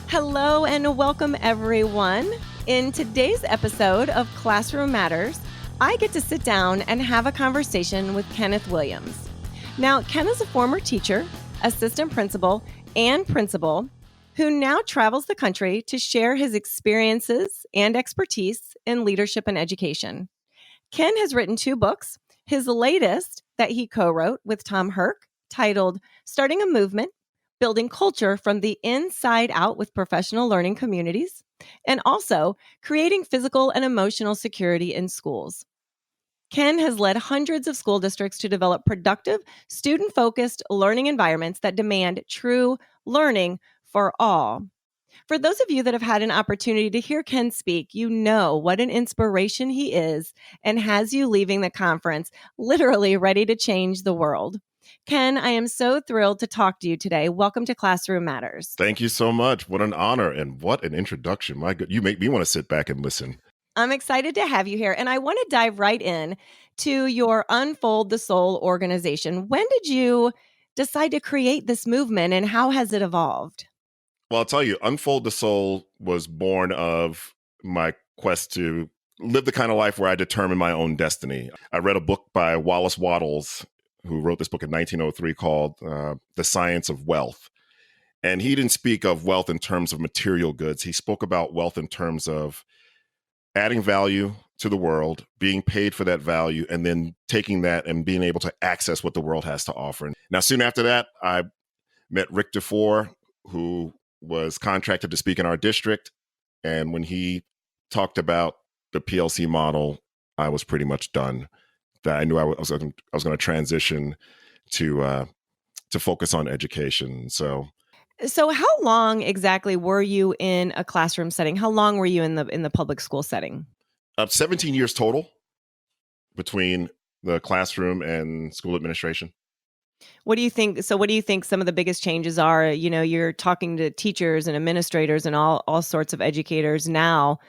Hello and welcome, everyone. In today's episode of Classroom Matters, I get to sit down and have a conversation with Kenneth Williams. Now, Ken is a former teacher, assistant principal, and principal who now travels the country to share his experiences and expertise in leadership and education. Ken has written 2 books, his latest that he co-wrote with Tom Hierck, titled Starting a Movement, Building Culture from the Inside Out with Professional Learning Communities, and also Creating Physical and Emotional Security in Schools. Ken has led hundreds of school districts to develop productive, student-focused learning environments that demand true learning for all. For those of you that have had an opportunity to hear Ken speak, you know what an inspiration he is and has you leaving the conference literally ready to change the world. Ken, I am so thrilled to talk to you today. Welcome to Classroom Matters. Thank you so much. What an honor and what an introduction. My God, you make me want to sit back and listen. I'm excited to have you here, and I want to dive right in to your Unfold the Soul organization. When did you decide to create this movement, and how has it evolved? Well, I'll tell you, Unfold the Soul was born of my quest to live the kind of life where I determine my own destiny. I read a book by Wallace Wattles, who wrote this book in 1903 called The Science of Wealth. And he didn't speak of wealth in terms of material goods. He spoke about wealth in terms of adding value to the world, being paid for that value, and then taking that and being able to access what the world has to offer. Now, soon after that, I met Rick DeFore, who was contracted to speak in our district. And when he talked about the PLC model, I was pretty much done. That I knew I was going to transition to focus on education. So how long exactly were you in a classroom setting? How long were you in the public school setting? 17 years total between the classroom and school administration. What do you think? So what do you think some of the biggest changes are? You know, you're talking to teachers and administrators and all sorts of educators now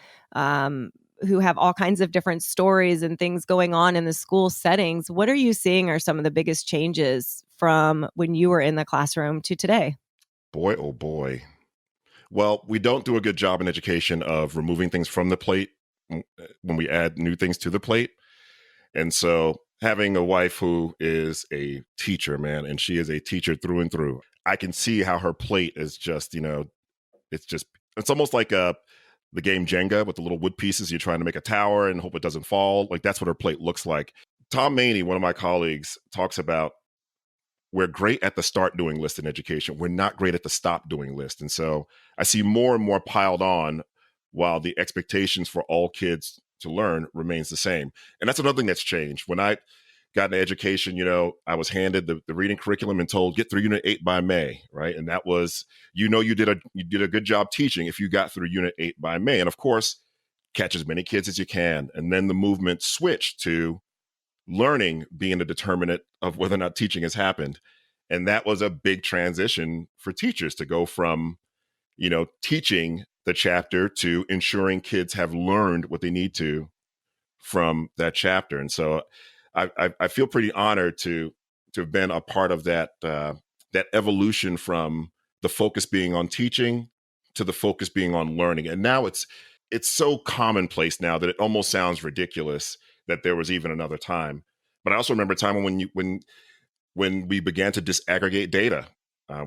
who have all kinds of different stories and things going on in the school settings. What are you seeing are some of the biggest changes from when you were in the classroom to today? Boy, oh boy. Well, we don't do a good job in education of removing things from the plate when we add new things to the plate. And so having a wife who is a teacher, man, and she is a teacher through and through, I can see how her plate is just, it's almost like the game Jenga with the little wood pieces. You're trying to make a tower and hope it doesn't fall. Like that's what her plate looks like. Tom Maney, one of my colleagues, talks about we're great at the start doing list in education. We're not great at the stop doing list. And so I see more and more piled on while the expectations for all kids to learn remains the same. And that's another thing that's changed. When I got into education, I was handed the reading curriculum and told, get through Unit 8 by May, right? And that was, you did a good job teaching if you got through Unit 8 by May. And of course, catch as many kids as you can. And then the movement switched to learning being a determinant of whether or not teaching has happened. And that was a big transition for teachers to go from, teaching the chapter to ensuring kids have learned what they need to from that chapter. And so I feel pretty honored to have been a part of that evolution from the focus being on teaching to the focus being on learning. And now it's so commonplace now that it almost sounds ridiculous that there was even another time. But I also remember a time when we began to disaggregate data.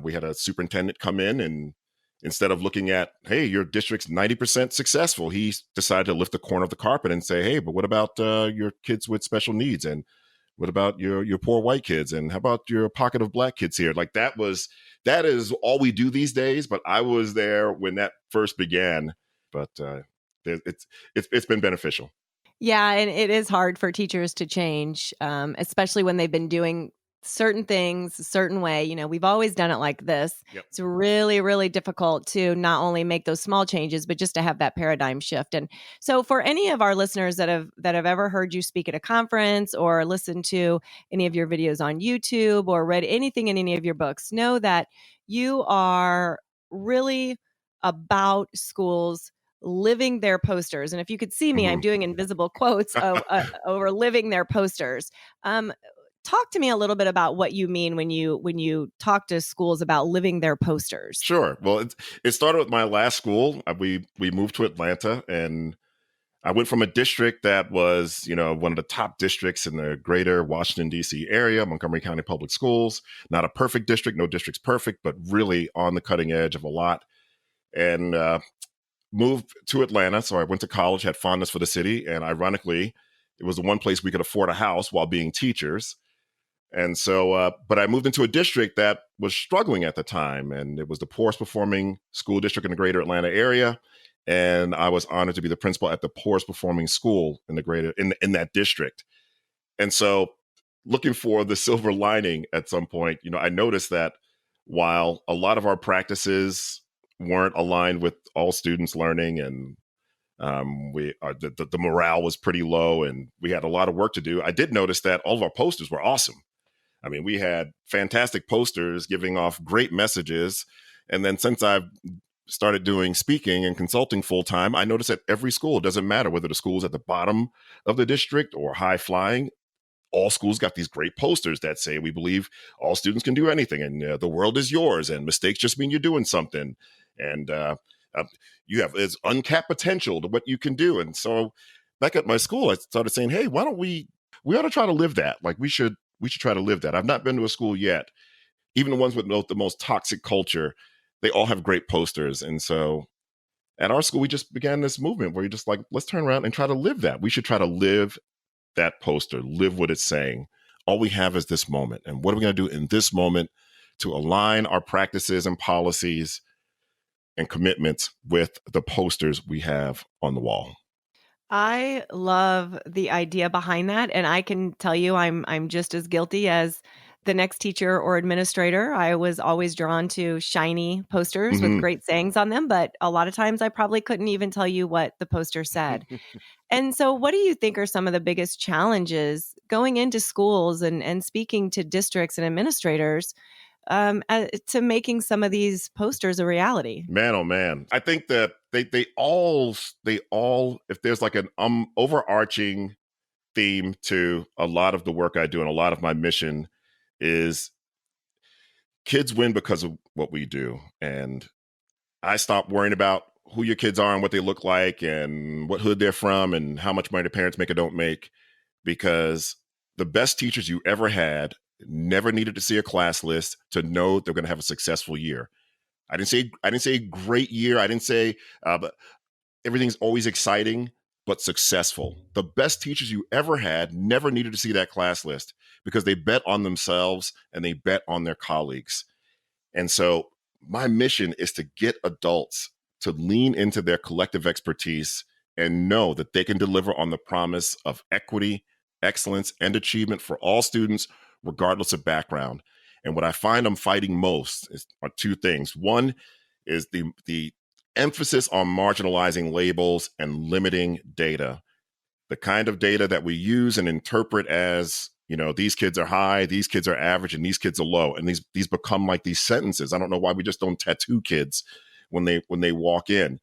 We had a superintendent come in, and instead of looking at, hey, your district's 90% successful, he decided to lift the corner of the carpet and say, hey, but what about your kids with special needs? And what about your poor white kids? And how about your pocket of black kids here? Like that is all we do these days. But I was there when that first began. But it's been beneficial. Yeah, and it is hard for teachers to change, especially when they've been doing certain things a certain way. We've always done it like this. Yep. It's really, really difficult to not only make those small changes, but just to have that paradigm shift. And so for any of our listeners that have ever heard you speak at a conference or listened to any of your videos on YouTube or read anything in any of your books, know that you are really about schools living their posters. And if you could see me, I'm doing invisible quotes over living their posters. talk to me a little bit about what you mean when you talk to schools about living their posters. Sure. Well, it started with my last school. We moved to Atlanta, and I went from a district that was, one of the top districts in the greater Washington, D.C. area, Montgomery County Public Schools. Not a perfect district. No district's perfect, but really on the cutting edge of a lot. And moved to Atlanta. So I went to college, had fondness for the city. And ironically, it was the one place we could afford a house while being teachers. And so, but I moved into a district that was struggling at the time. And it was the poorest performing school district in the greater Atlanta area. And I was honored to be the principal at the poorest performing school in the greater in that district. And so, looking for the silver lining at some point, I noticed that while a lot of our practices weren't aligned with all students learning, and the morale was pretty low, and we had a lot of work to do, I did notice that all of our posters were awesome. I mean, we had fantastic posters giving off great messages. And then since I've started doing speaking and consulting full time, I noticed that every school, it doesn't matter whether the school's at the bottom of the district or high flying, all schools got these great posters that say, we believe all students can do anything, and the world is yours, and mistakes just mean you're doing something. And you have this uncapped potential to what you can do. And so back at my school, I started saying, hey, why don't we ought to try to live that. Like we should try to live that. I've not been to a school yet. Even the ones with the most toxic culture, they all have great posters. And so at our school, we just began this movement where you're just like, let's turn around and try to live that. We should try to live that poster, live what it's saying. All we have is this moment. And what are we going to do in this moment to align our practices and policies and commitments with the posters we have on the wall? I love the idea behind that. And I can tell you I'm just as guilty as the next teacher or administrator. I was always drawn to shiny posters with great sayings on them, but a lot of times I probably couldn't even tell you what the poster said. And so what do you think are some of the biggest challenges going into schools and speaking to districts and administrators to making some of these posters a reality? Man, oh man. I think that they all, if there's like an overarching theme to a lot of the work I do and a lot of my mission, is kids win because of what we do. And I stopped worrying about who your kids are and what they look like and what hood they're from and how much money the parents make or don't make, because the best teachers you ever had never needed to see a class list to know they're going to have a successful year. I didn't say great year. I didn't say but everything's always exciting, but successful. The best teachers you ever had never needed to see that class list because they bet on themselves and they bet on their colleagues. And so my mission is to get adults to lean into their collective expertise and know that they can deliver on the promise of equity, excellence, and achievement for all students, regardless of background. And what I find I'm fighting most are two things. One is the emphasis on marginalizing labels and limiting data, the kind of data that we use and interpret as, these kids are high, these kids are average, and these kids are low. And these become like these sentences. I don't know why we just don't tattoo kids when they walk in.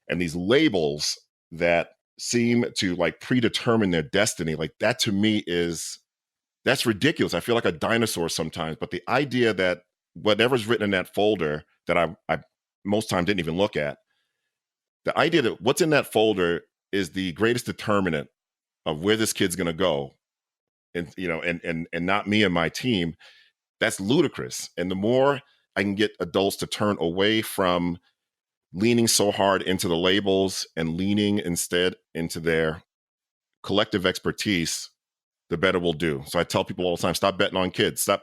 And these labels that seem to like predetermine their destiny, like that to me that's ridiculous. I feel like a dinosaur sometimes. But the idea that whatever's written in that folder that I most times didn't even look at, the idea that what's in that folder is the greatest determinant of where this kid's going to go, and and not me and my team, that's ludicrous. And the more I can get adults to turn away from leaning so hard into the labels and leaning instead into their collective expertise, the better we'll do. So I tell people all the time, stop betting on kids. Stop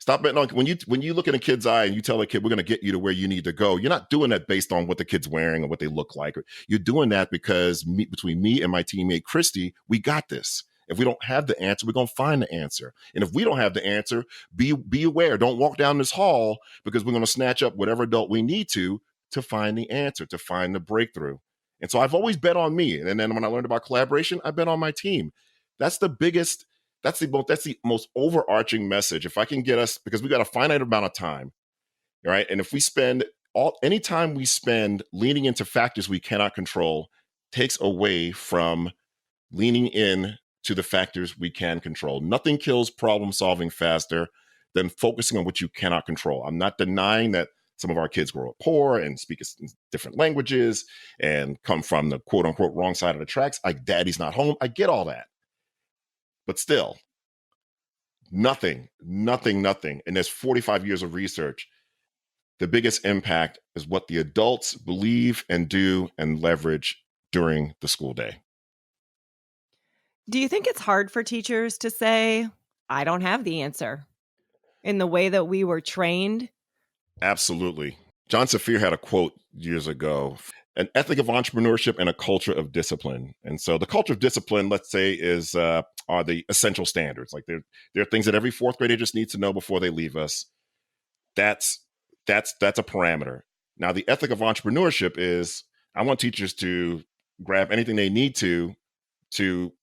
betting on when you look in a kid's eye and you tell a kid, we're going to get you to where you need to go. You're not doing that based on what the kid's wearing or what they look like. You're doing that because between me and my teammate, Christy, we got this. If we don't have the answer, we're going to find the answer. And if we don't have the answer, be aware. Don't walk down this hall because we're going to snatch up whatever adult we need to find the answer, to find the breakthrough. And so I've always bet on me. And then when I learned about collaboration, I bet on my team. That's the most overarching message. If I can get us, because we got a finite amount of time, right? And if we spend any time we spend leaning into factors we cannot control, takes away from leaning in to the factors we can control. Nothing kills problem solving faster than focusing on what you cannot control. I'm not denying that some of our kids grow up poor and speak different languages and come from the quote unquote wrong side of the tracks. Like, daddy's not home. I get all that. But still, nothing. And there's 45 years of research. The biggest impact is what the adults believe and do and leverage during the school day. Do you think it's hard for teachers to say, I don't have the answer, in the way that we were trained? Absolutely. John Safier had a quote years ago, an ethic of entrepreneurship and a culture of discipline. And so the culture of discipline, let's say, are the essential standards. Like there are things that every fourth grader just needs to know before they leave us. That's a parameter. Now, the ethic of entrepreneurship is I want teachers to grab anything they need to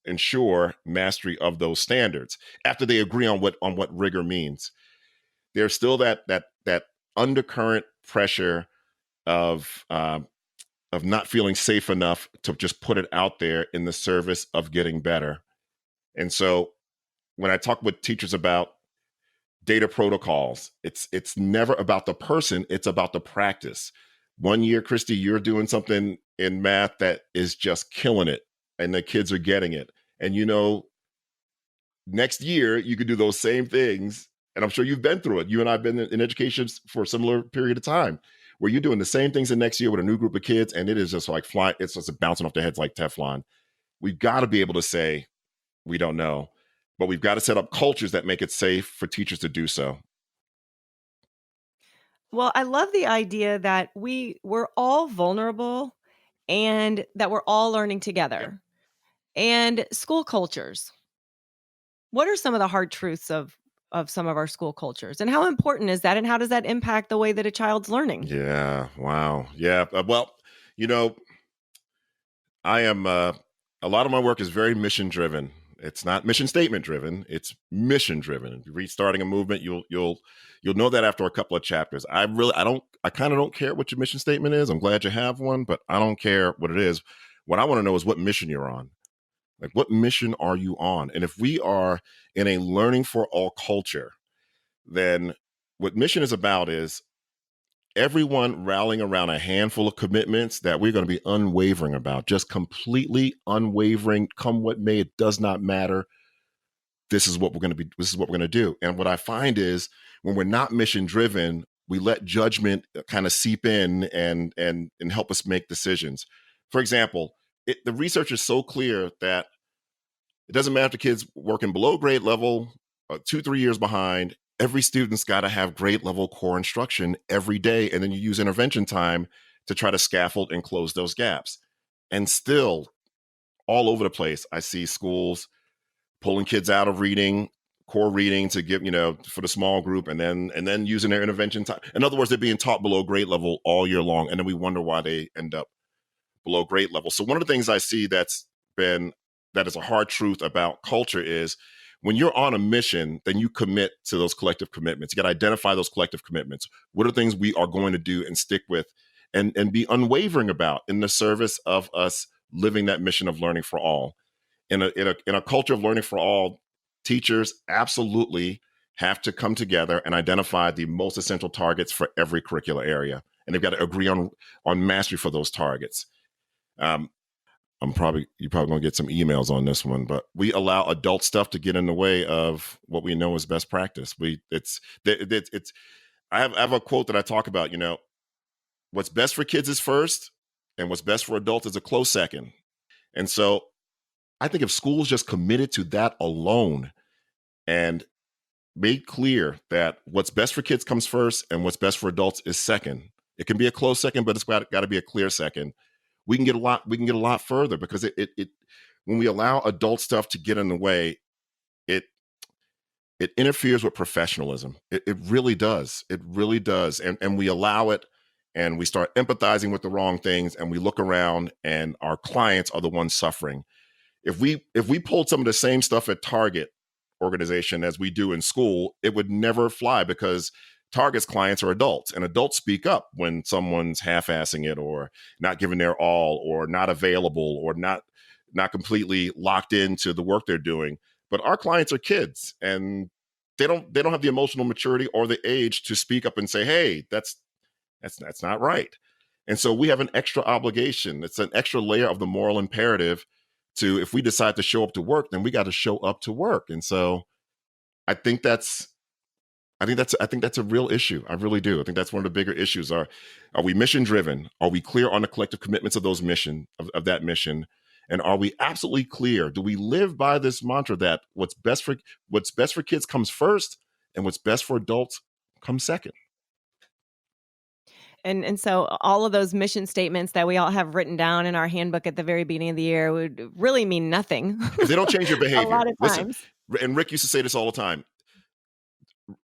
ensure mastery of those standards after they agree on what rigor means. There's still that undercurrent pressure of not feeling safe enough to just put it out there in the service of getting better. And so when I talk with teachers about data protocols, it's never about the person, it's about the practice. One year, Christy, you're doing something in math that is just killing it, and the kids are getting it. And next year you could do those same things. And I'm sure you've been through it. You and I have been in education for a similar period of time where you're doing the same things the next year with a new group of kids, and it is just like flying. It's just bouncing off their heads like Teflon. We've got to be able to say, we don't know, but we've got to set up cultures that make it safe for teachers to do so. Well, I love the idea that we're all vulnerable and that we're all learning together. Yeah. And school cultures. What are some of the hard truths of some of our school cultures, and how important is that, and how does that impact the way that a child's learning? Yeah. Wow. Yeah. Well, I am, a lot of my work is very mission driven. It's not mission statement driven. It's mission driven. If you read Starting a Movement, you'll know that after a couple of chapters. I kind of don't care what your mission statement is. I'm glad you have one, but I don't care what it is. What I want to know is what mission you're on. Like, what mission are you on? And if we are in a learning for all culture, then what mission is about is everyone rallying around a handful of commitments that we're going to be unwavering about, just completely unwavering, come what may, it does not matter. This is what we're going to be. This is what we're going to do. And what I find is when we're not mission driven, we let judgment kind of seep in and help us make decisions. For example, the research is so clear that it doesn't matter if the kids working below grade level, 2-3 years behind. Every student's got to have grade level core instruction every day. And then you use intervention time to try to scaffold and close those gaps. And still, all over the place, I see schools pulling kids out of reading, core reading to give, for the small group, and then using their intervention time. In other words, they're being taught below grade level all year long. And then we wonder why they end up below grade level. So one of the things I see that is a hard truth about culture is when you're on a mission, then you commit to those collective commitments. You got to identify those collective commitments. What are things we are going to do and stick with and be unwavering about in the service of us living that mission of learning for all? In a culture of learning for all, teachers absolutely have to come together and identify the most essential targets for every curricular area. And they've got to agree on mastery for those targets. You're probably going to get some emails on this one, but we allow adult stuff to get in the way of what we know is best practice. I have a quote that I talk about, what's best for kids is first and what's best for adults is a close second. And so I think if schools just committed to that alone and made clear that what's best for kids comes first and what's best for adults is second. It can be a close second, but it's got to be a clear second. We can get a lot further because it when we allow adult stuff to get in the way, it interferes with professionalism. It really does. It really does. And we allow it and we start empathizing with the wrong things and we look around and our clients are the ones suffering. If we pulled some of the same stuff at Target organization as we do in school, it would never fly because Target's clients are adults, and adults speak up when someone's half-assing it or not giving their all or not available or not not completely locked into the work they're doing. But our clients are kids, and they don't have the emotional maturity or the age to speak up and say, hey, that's not right. And so we have an extra obligation. It's an extra layer of the moral imperative to, if we decide to show up to work, then we got to show up to work. And so I think that's a real issue. I really do. I think that's one of the bigger issues. Are we mission driven? Are we clear on the collective commitments of those of that mission? And are we absolutely clear? Do we live by this mantra that what's best for kids comes first, and what's best for adults comes second? And so all of those mission statements that we all have written down in our handbook at the very beginning of the year would really mean nothing. If they don't change your behavior. A lot of times. Listen, and Rick used to say this all the time.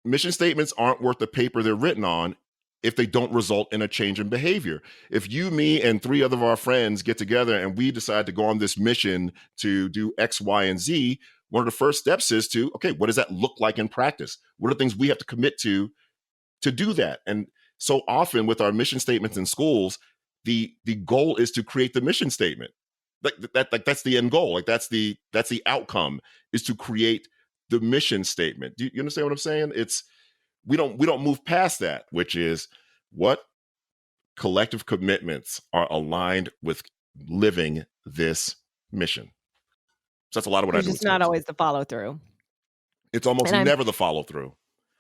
Mission statements aren't worth the paper they're written on if they don't result in a change in behavior. If you, me, and 3 other of our friends get together and we decide to go on this mission to do X, Y, and Z, one of the first steps is to, okay, what does that look like in practice? What are the things we have to commit to do that? And so often with our mission statements in schools, the goal is to create the mission statement. That's the end goal. Like that's the outcome, is to create the mission statement. Do you understand what I'm saying? We don't move past that, which is what collective commitments are aligned with living this mission. So that's a lot of what I do. It's just not always the follow through. It's almost never the follow through.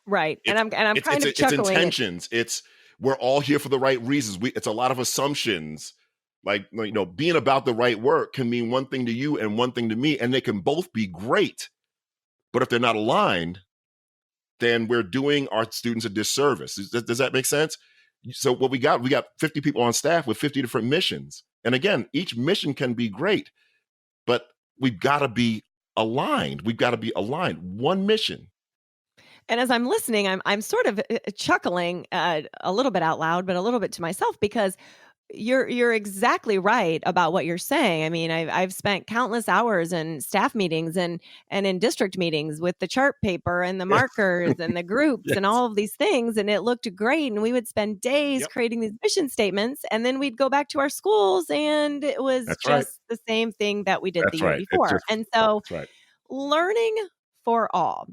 Right. And I'm kind of chuckling. It's intentions. We're all here for the right reasons. It's a lot of assumptions. Like, being about the right work can mean one thing to you and one thing to me, and they can both be great. But if they're not aligned, then we're doing our students a disservice. Does that make sense? So what we got 50 people on staff with 50 different missions. And again, each mission can be great, but we've got to be aligned. We've got to be aligned. One mission. And as I'm listening, I'm sort of chuckling a little bit out loud, but a little bit to myself, because you're exactly right about what you're saying. I mean, I've spent countless hours in staff meetings and in district meetings with the chart paper and the markers and the groups and all of these things. And it looked great. And we would spend days creating these mission statements. And then we'd go back to our schools and it was the same thing that we did the year before. And so learning for all,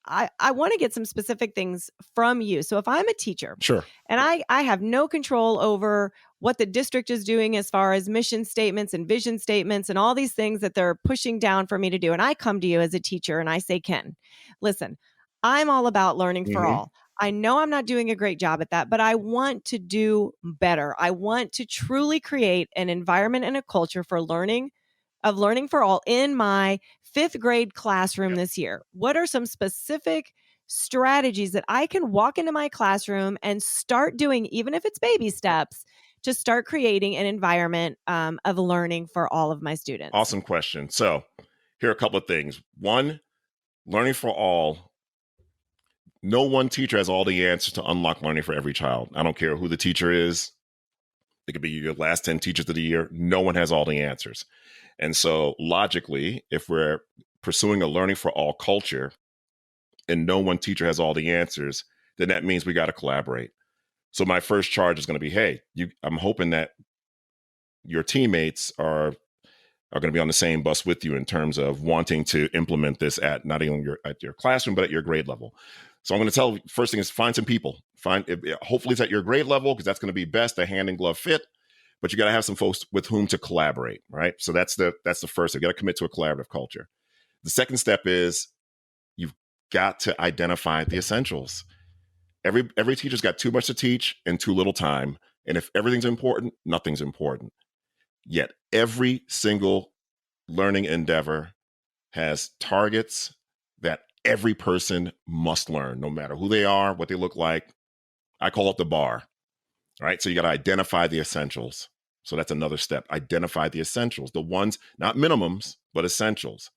I want to get some specific things from you. So if I'm a teacher, sure, and I have no control over what the district is doing as far as mission statements and vision statements and all these things that they're pushing down for me to do, and I come to you as a teacher and I say, Ken, listen, I'm all about learning for all. I know I'm not doing a great job at that, but I want to do better. I want to truly create an environment and a culture for learning for all in my 5th grade classroom this year. What are some specific strategies that I can walk into my classroom and start doing, even if it's baby steps, to start creating an environment of learning for all of my students? Awesome question. So here are a couple of things. One, learning for all. No one teacher has all the answers to unlock learning for every child. I don't care who the teacher is. It could be your last 10 teachers of the year. No one has all the answers. And so logically, if we're pursuing a learning for all culture and no one teacher has all the answers, then that means we got to collaborate. So my first charge is going to be, hey, I'm hoping that your teammates are going to be on the same bus with you in terms of wanting to implement this at not only at your classroom, but at your grade level. So I'm going to tell, first thing is find some people. Hopefully it's at your grade level, because that's going to be best, a hand in glove fit. But you got to have some folks with whom to collaborate, right? So that's the first. You got to commit to a collaborative culture. The second step is you've got to identify the essentials. Every teacher's got too much to teach and too little time. And if everything's important, nothing's important. Yet every single learning endeavor has targets that every person must learn, no matter who they are, what they look like. I call it the bar. All right. So you got to identify the essentials. So that's another step. Identify the essentials, the ones, not minimums, but essentials.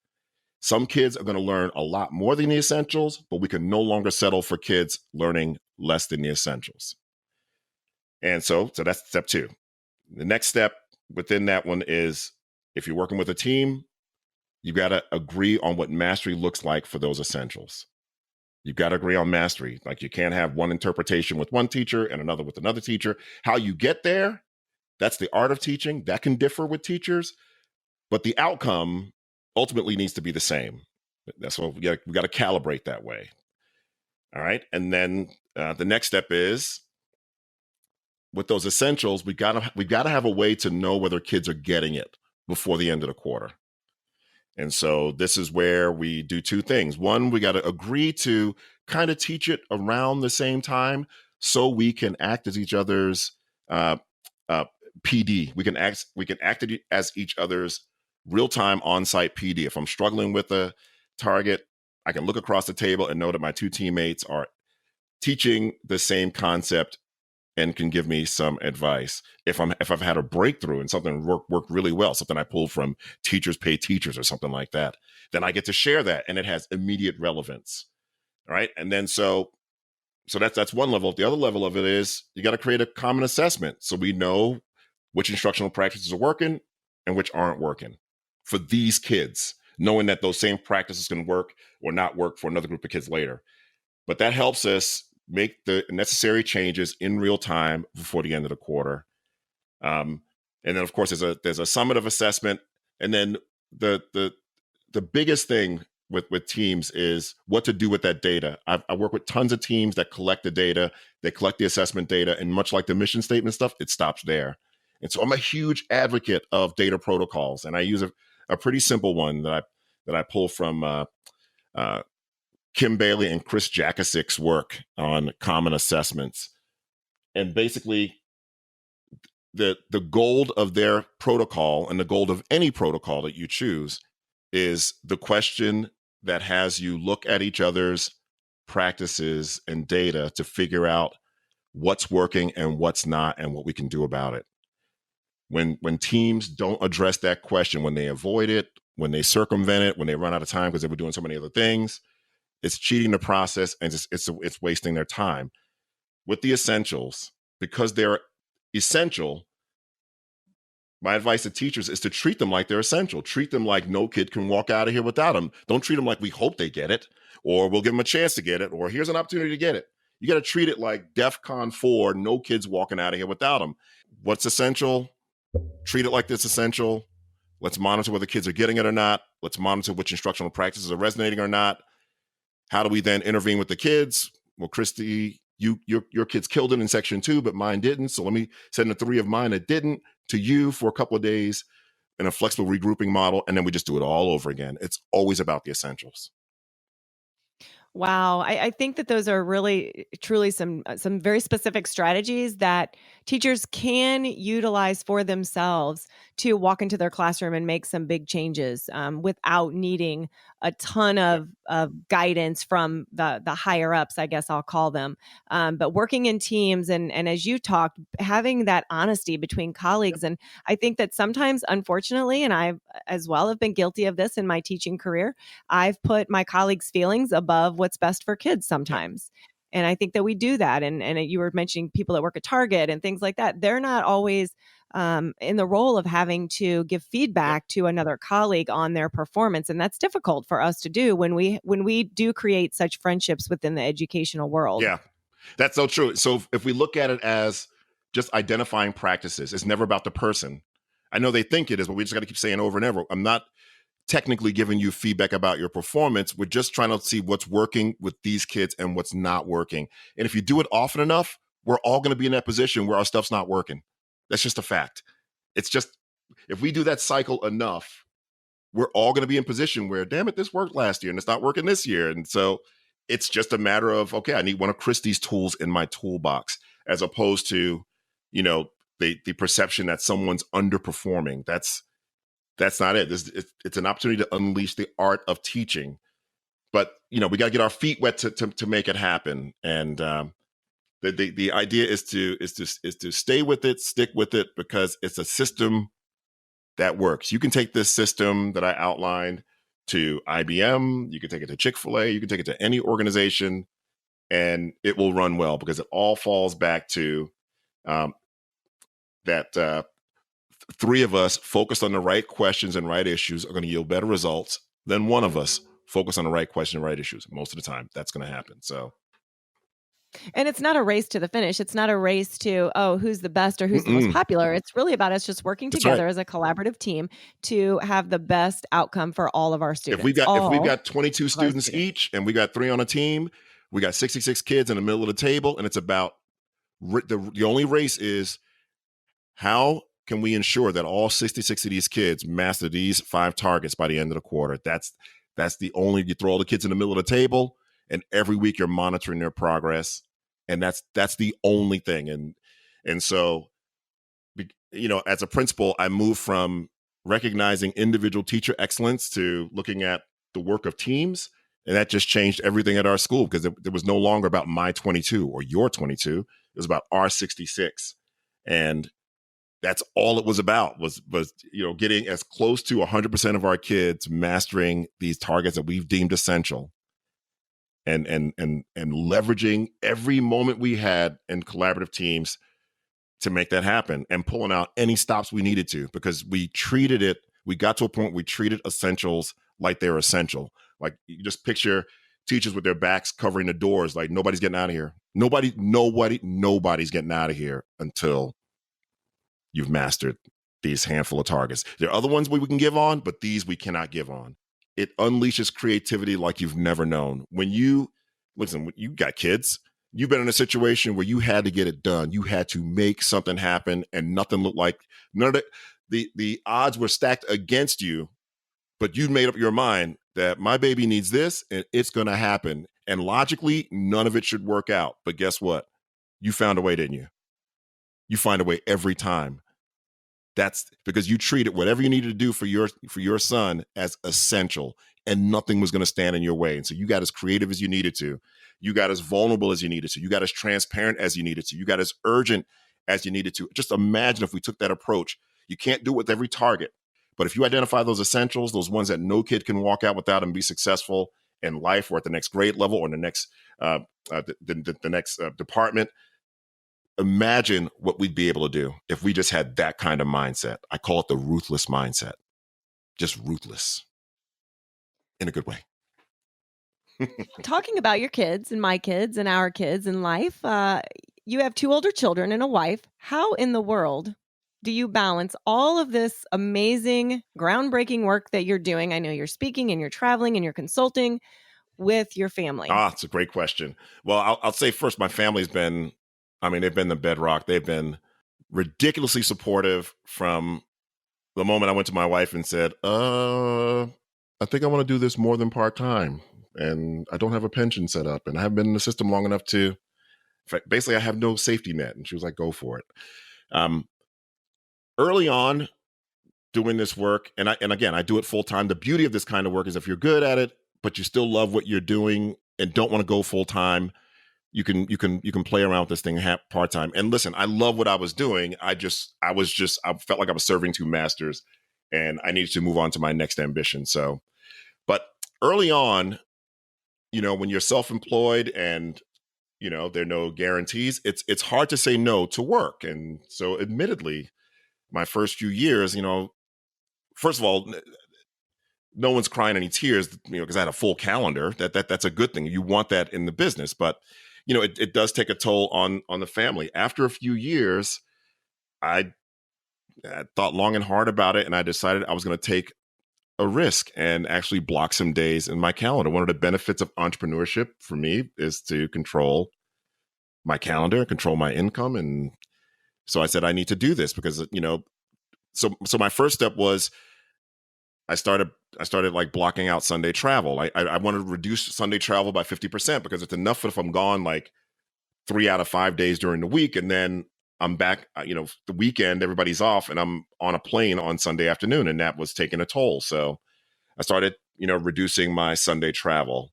Some kids are going to learn a lot more than the essentials, but we can no longer settle for kids learning less than the essentials. And so that's step 2. The next step within that one is, if you're working with a team, you've got to agree on what mastery looks like for those essentials. You've got to agree on mastery. Like, you can't have one interpretation with one teacher and another with another teacher. How you get there, that's the art of teaching. That can differ with teachers, but the outcome ultimately needs to be the same. That's what we got to calibrate that way. All right. And then the next step is, with those essentials, we got to have a way to know whether kids are getting it before the end of the quarter. And so this is where we do two things. One, we got to agree to kind of teach it around the same time so we can act as each other's PD. We can act as each other's real-time on-site PD. If I'm struggling with a target, I can look across the table and know that my two teammates are teaching the same concept and can give me some advice. If I've had a breakthrough and something worked really well, something I pulled from Teachers Pay Teachers or something like that, then I get to share that and it has immediate relevance. All right. And then so that's one level. The other level of it is you got to create a common assessment so we know which instructional practices are working and which aren't working for these kids, knowing that those same practices can work or not work for another group of kids later. But that helps us make the necessary changes in real time before the end of the quarter. And then, of course, there's a summative assessment. And then the biggest thing with teams is what to do with that data. I work with tons of teams that collect the data, they collect the assessment data, and much like the mission statement stuff, it stops there. And so I'm a huge advocate of data protocols, and I use a pretty simple one that I pull from Kim Bailey and Chris Jakasic's work on common assessments. And basically, the goal of their protocol and the goal of any protocol that you choose is the question that has you look at each other's practices and data to figure out what's working and what's not and what we can do about it. When teams don't address that question, when they avoid it, when they circumvent it, when they run out of time because they were doing so many other things, it's cheating the process and it's wasting their time. With the essentials, because they're essential, my advice to teachers is to treat them like they're essential. Treat them like no kid can walk out of here without them. Don't treat them like we hope they get it, or we'll give them a chance to get it, or here's an opportunity to get it. You got to treat it like DEFCON 4, no kids walking out of here without them. What's essential? Treat it like it's essential. Let's monitor whether kids are getting it or not. Let's monitor which instructional practices are resonating or not. How do we then intervene with the kids? Well, Christy, your kids killed it in section 2, but mine didn't. So let me send the 3 of mine that didn't to you for a couple of days in a flexible regrouping model. And then we just do it all over again. It's always about the essentials. Wow. I think that those are really, truly some very specific strategies that teachers can utilize for themselves to walk into their classroom and make some big changes without needing a ton of guidance from the higher ups, I guess I'll call them. But working in teams and as you talked, having that honesty between colleagues. And I think that sometimes, unfortunately, and I as well have been guilty of this in my teaching career, I've put my colleagues' feelings above what's best for kids sometimes. And I think that we do that. And you were mentioning people that work at Target and things like that. They're not always in the role of having to give feedback to another colleague on their performance. And that's difficult for us to do when we do create such friendships within the educational world. Yeah, that's so true. So if we look at it as just identifying practices, it's never about the person. I know they think it is, but we just got to keep saying over and over, I'm not technically giving you feedback about your performance. We're just trying to see what's working with these kids and what's not working. And if you do it often enough, we're all going to be in that position where our stuff's not working. That's just a fact. It's just, if we do that cycle enough, we're all going to be in position where, damn it, this worked last year and it's not working this year. And so it's just a matter of, okay, I need one of Christy's tools in my toolbox, as opposed to, the perception that someone's underperforming. That's not it. It's an opportunity to unleash the art of teaching. But, we got to get our feet wet to make it happen. And the idea is to stay with it, stick with it, because it's a system that works. You can take this system that I outlined to IBM, you can take it to Chick-fil-A, you can take it to any organization, and it will run well, because it all falls back to that 3 of us focused on the right questions and right issues are going to yield better results than one of us focused on the right question and right issues. Most of the time, that's going to happen. So, And it's not a race to the finish. It's not a race to, oh, who's the best or who's the most popular. It's really about us just working That's together right. as a collaborative team to have the best outcome for all of our students. If we've All got 22 of our students students. each and we got 3 on a team, we got 66 kids in the middle of the table, and it's about the only race is how can we ensure that all 66 of these kids master these 5 targets by the end of the quarter. That's the only, you throw all the kids in the middle of the table, and every week you're monitoring their progress, and that's the only thing. And so, as a principal, I moved from recognizing individual teacher excellence to looking at the work of teams. And that just changed everything at our school, because it was no longer about my 22 or your 22. It was about our 66. And that's all it was about, was getting as close to 100% of our kids mastering these targets that we've deemed essential, and leveraging every moment we had in collaborative teams to make that happen, and pulling out any stops we needed to, because we got to a point where we treated essentials like they're essential. Like, you just picture teachers with their backs covering the doors, like nobody's getting out of here. Nobody's getting out of here until you've mastered these handful of targets. There are other ones we can give on, but these we cannot give on. It unleashes creativity like you've never known. When you got kids, you've been in a situation where you had to get it done. You had to make something happen, and nothing looked like, none of the odds were stacked against you, but you made up your mind that my baby needs this and it's going to happen. And logically, none of it should work out. But guess what? You found a way, didn't you? You find a way every time. That's because you treated whatever you needed to do for your son as essential, and nothing was going to stand in your way. And so you got as creative as you needed to. You got as vulnerable as you needed to. You got as transparent as you needed to. You got as urgent as you needed to. Just imagine if we took that approach. You can't do it with every target, but if you identify those essentials, those ones that no kid can walk out without and be successful in life, or at the next grade level, or in the next department, imagine what we'd be able to do if we just had that kind of mindset. I call it the ruthless mindset. Just ruthless in a good way. Talking about your kids and my kids and our kids in life, you have 2 older children and a wife. How in the world do you balance all of this amazing, groundbreaking work that you're doing? I know you're speaking and you're traveling and you're consulting with your family. It's a great question. Well, I'll say first, my family's been, they've been the bedrock. They've been ridiculously supportive from the moment I went to my wife and said, I think I want to do this more than part-time. And I don't have a pension set up, and I haven't been in the system long enough to, basically I have no safety net. And she was like, go for it. Early on doing this work, and again, I do it full time. The beauty of this kind of work is if you're good at it, but you still love what you're doing and don't want to go full time, you can play around with this thing part time. And listen, I love what I was doing. I felt like I was serving 2 masters, and I needed to move on to my next ambition. So, but early on, when you're self-employed and there are no guarantees, it's hard to say no to work. And so, admittedly, my first few years, first of all, no one's crying any tears, because I had a full calendar. That's a good thing. You want that in the business, but it does take a toll on the family. After a few years, I thought long and hard about it, and I decided I was going to take a risk and actually block some days in my calendar. One of the benefits of entrepreneurship for me is to control my calendar, control my income, and so I said I need to do this because So my first step was I started like blocking out Sunday travel. I wanted to reduce Sunday travel by 50%, because it's enough if I'm gone like 3 out of 5 days during the week, and then I'm back, the weekend, everybody's off, and I'm on a plane on Sunday afternoon, and that was taking a toll. So I started, reducing my Sunday travel,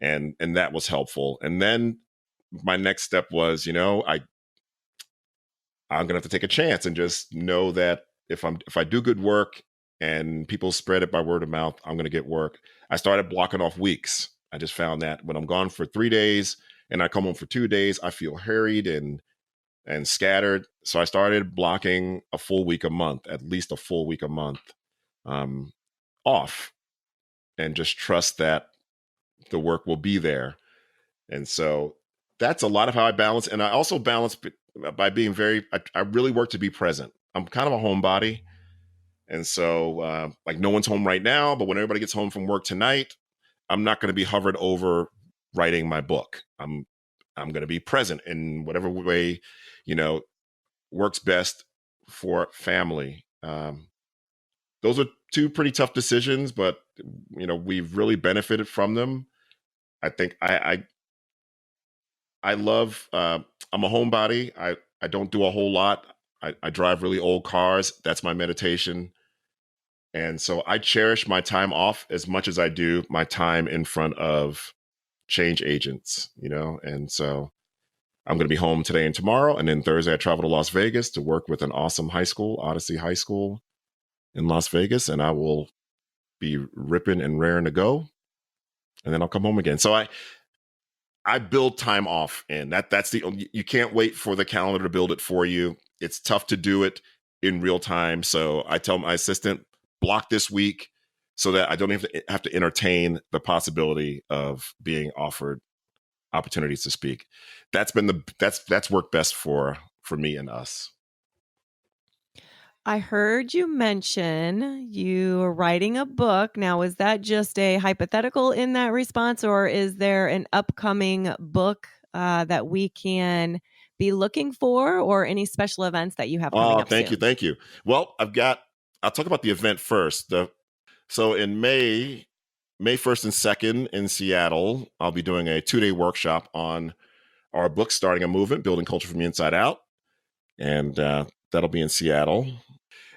and that was helpful. And then my next step was, I'm going to have to take a chance and just know that if I do good work and people spread it by word of mouth, I'm going to get work. I started blocking off weeks. I just found that when I'm gone for 3 days and I come home for 2 days, I feel harried and scattered. So I started blocking a full week a month, at least a full week a month, off, and just trust that the work will be there. And so that's a lot of how I balance. And I also balance by being I really work to be present. I'm kind of a homebody. And so like no one's home right now, but when everybody gets home from work tonight, I'm not going to be hovered over writing my book. I'm going to be present in whatever way, works best for family. Those are two pretty tough decisions, but we've really benefited from them. I think I love, I'm a homebody. I don't do a whole lot. I drive really old cars. That's my meditation. And so I cherish my time off as much as I do my time in front of change agents, and so I'm going to be home today and tomorrow. And then Thursday, I travel to Las Vegas to work with an awesome high school, Odyssey High School in Las Vegas. And I will be ripping and raring to go. And then I'll come home again. So I build time off, and that's you can't wait for the calendar to build it for you. It's tough to do it in real time. So I tell my assistant, block this week so that I don't have to entertain the possibility of being offered opportunities to speak. That's worked best for me and us. I heard you mention you are writing a book. Now, is that just a hypothetical in that response, or is there an upcoming book that we can be looking for, or any special events that you have coming up soon? Thank you. Well, I'll talk about the event first. So in May 1st and 2nd in Seattle, I'll be doing a 2-day workshop on our book, Starting a Movement, Building Culture from the Inside Out. And that'll be in Seattle.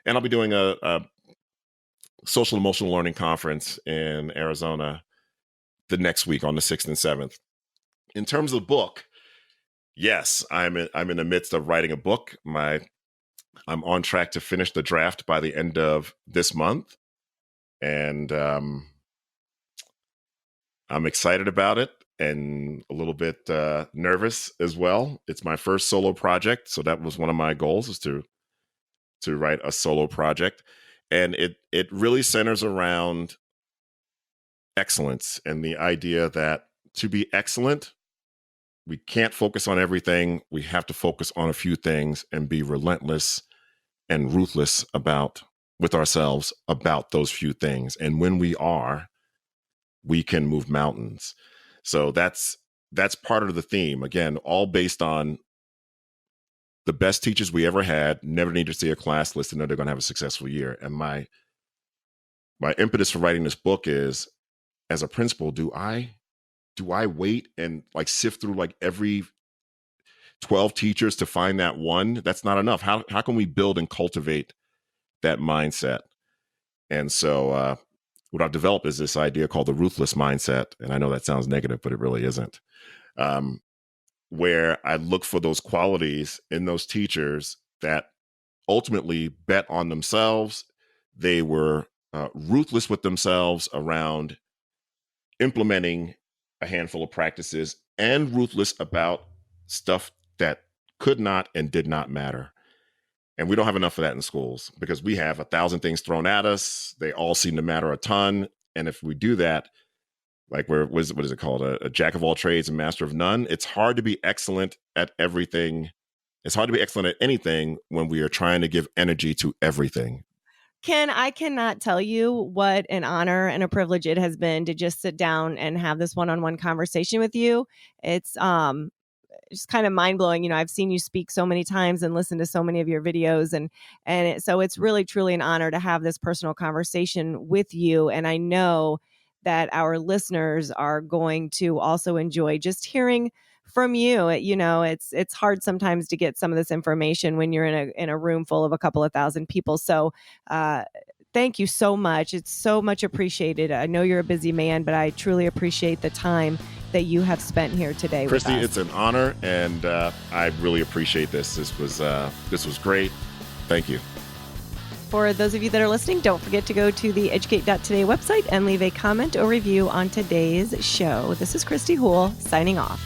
And I'll be doing a social emotional learning conference in Arizona the next week on the 6th and 7th. In terms of the book, yes, I'm in the midst of writing a book. I'm on track to finish the draft by the end of this month. And I'm excited about it and a little bit nervous as well. It's my first solo project. So that was one of my goals, is to write a solo project. And it really centers around excellence and the idea that to be excellent, we can't focus on everything. We have to focus on a few things and be relentless and ruthless with ourselves about those few things. And when we are, we can move mountains. So that's part of the theme. Again, all based on the best teachers we ever had never need to see a class list and know they're going to have a successful year. And my impetus for writing this book is, as a principal, do I wait and like sift through like every 12 teachers to find that one? That's not enough. How can we build and cultivate that mindset? And so what I've developed is this idea called the ruthless mindset. And I know that sounds negative, but it really isn't. Where I look for those qualities in those teachers that ultimately bet on themselves. They were ruthless with themselves around implementing a handful of practices, and ruthless about stuff that could not and did not matter. And we don't have enough of that in schools because we have 1,000 things thrown at us. They all seem to matter a ton. And if we do that, like what is it called? A jack of all trades and master of none. It's hard to be excellent at everything. It's hard to be excellent at anything when we are trying to give energy to everything. Ken, I cannot tell you what an honor and a privilege it has been to just sit down and have this one-on-one conversation with you. It's just kind of mind-blowing. I've seen you speak so many times and listen to so many of your videos. So it's really, truly an honor to have this personal conversation with you. And I know that our listeners are going to also enjoy just hearing from you. It's hard sometimes to get some of this information when you're in a room full of a couple of thousand people. So thank you so much. It's so much appreciated. I know you're a busy man, but I truly appreciate the time that you have spent here today. Christy, with us. It's an honor, and I really appreciate this. This was great. Thank you. For those of you that are listening, don't forget to go to the educate.today website and leave a comment or review on today's show. This is Christy Houle signing off.